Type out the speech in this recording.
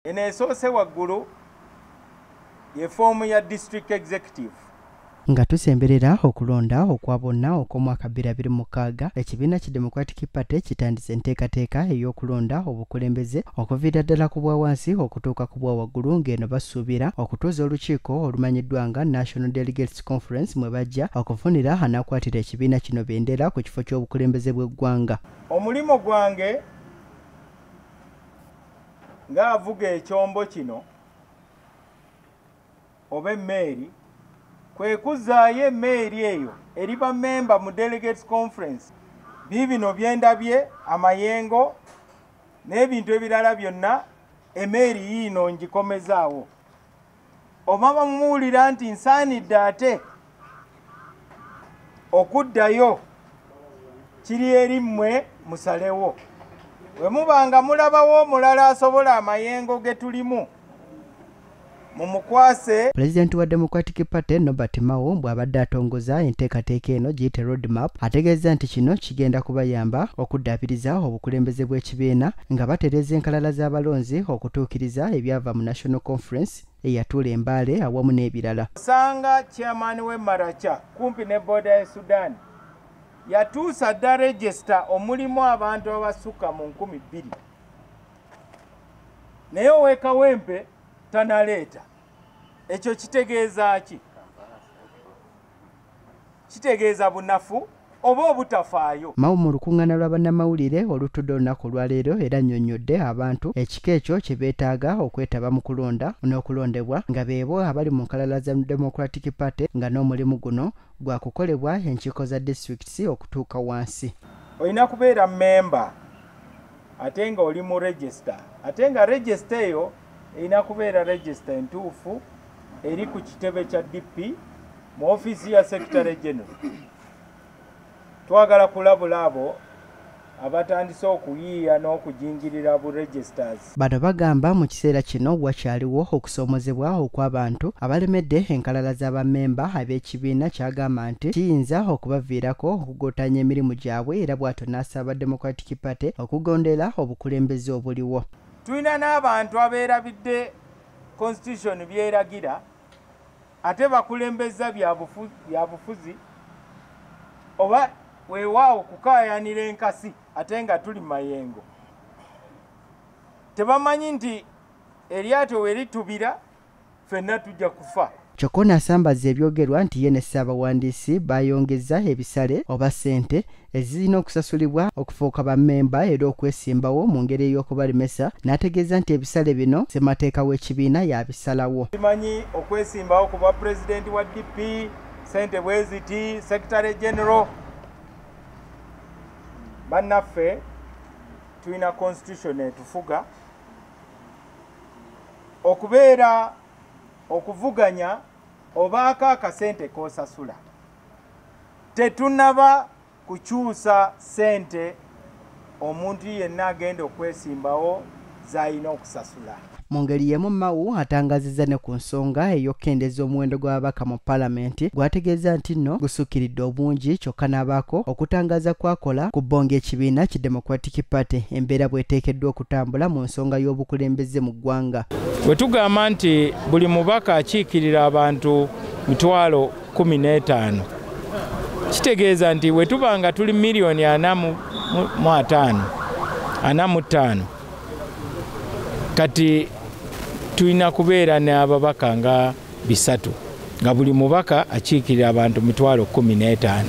eno esoose waggulu ye foomu ya district executive. Nga tusemberera okulonda okwa bonna okw'omwaka 2026 ekibiina ki Democratic Party kitandise enteekateeka ey'okulonda obukulembeze okuviira ddala ku bwa wansi okutuuka ku bwa waggulu ng'eno basuubira okutuuza olukiiko olumanyiddwa nga National Delegates Conference mwe bajja okufunira anaakwatira ekibiina kino bendera ku kifo ky'obukulembeze bw'eggwanga. Omulimo gwange ng'avuga ekyombo kino oba emmeeri kwe kuzaayo emmeeri eyo eri bammemba mu Delegates Conference biibino byendabye amayengo n'ebintu ebirala byonna emmeeri yiino ngikomezaawo. Oba bamuwulira nti nsaanidde ate okuddayo kiri eri mmwe musalewo. Bwe mubanga mulabawo omulala asobola amayengo ge tulimu mumukwase. President wa Democratic Party Norbert Mao bw'abadde atongoza enteekateeka eno giyite roadmap ategeeza nti kino kigenda kubayamba okuddaabiriza obukulembeze bw'ekibiina nga batereeza enkalala z'abalonzi okutuukiriza ebyava mu National Conference eyatuula embaale awamu n'ebirala. Osanga chairman w'e Maracha kumpi ne border ya Sudan yatuusa dda register omulimu abantu abasukka mu 2,000 naye ow'ekawempe tanaleeta. Ekyo kitegeeza ki? Kitegeeza bunafu oba obutafaayo. Mao mu lukuŋŋaana lwa bannamawulire olutudde olunaku olwaleero era annyonnyodde abantu ekika ekyo kye beetaaga okwetaba mu kulonda n'okulondebwa nga beebo abali mu nkalala za Democratic Party nga n'omulimu guno gwa kukolebwa enkiiko za districts okutuuka wansi. Olina kubeera memba ate nga oli mu register, ate nga register eyo erina kubeera register entuufu eri ku kitebe kya DP mu ofiisi ya Secretary General. Twagala kulabula abo abatandise okuyiiya n'okujingirira bu registers. Bano bagamba mu kiseera kino wakyaliwo okusoomozebwa okw'abantu abalemedde enkalala z'abammemba ab'ekibiina kyagamba nti kiyinza okubaviirako okugottanya emirimu gyabwe era bw'atyo n'asaba Democratic Party okugondera obukulembeze obuliwo. Tulina n'abantu abeerabidde constitution byeragira ate bakulembeza byabufuzi oba weewaawo kukaayanira enkasi ate nga tuli mayengo. Tebamanyi nti eryato we litubira ffenna tujja kufa. Kyokka n'asambaza ebyogerwa nti ye ne Ssaabawandiisi bayongeza ebisale oba ssente ezirina okusasulibwa okufuuka bammemba era okwesimbawo mu ngeri ey'okubalemesa n'ategeeza nti ebisale bino ssemateeka w'ekibiina yabisalawo. Simanyi okwesimbawo ku bwa pulezidenti wa DP, ssente bwe ziti, Secretary General. Bannaffe tulina constitution etufuga okubeera okuvuganya obaako akasente k'osasula. Tetunaba kukyusa ssente omuntu yenna agenda okwesimbawo z'alina okusasula. Mu ngeri y'emu Mao atangazizza ne ku nsonga ey'okukendeza omuwendo gw'ababaka mu Paalamenti gw'ategeeza nti nno gusukkiridde obungi kyokka n'abaako okutangaza kwakola ku bbonga ekibiina ki Democratic Party embeera bw'eteekeddwa okutambula mu nsonga y'obukulembeze mu ggwanga. Bwe tugamba nti buli mubaka akiikirira abantu 15,000 kitegeeza nti bwe tuba nga tuli miliyoni 45 kati tulina kubeera n'ababaka nga 3 nga buli mubaka akiikirira abantu 15,000.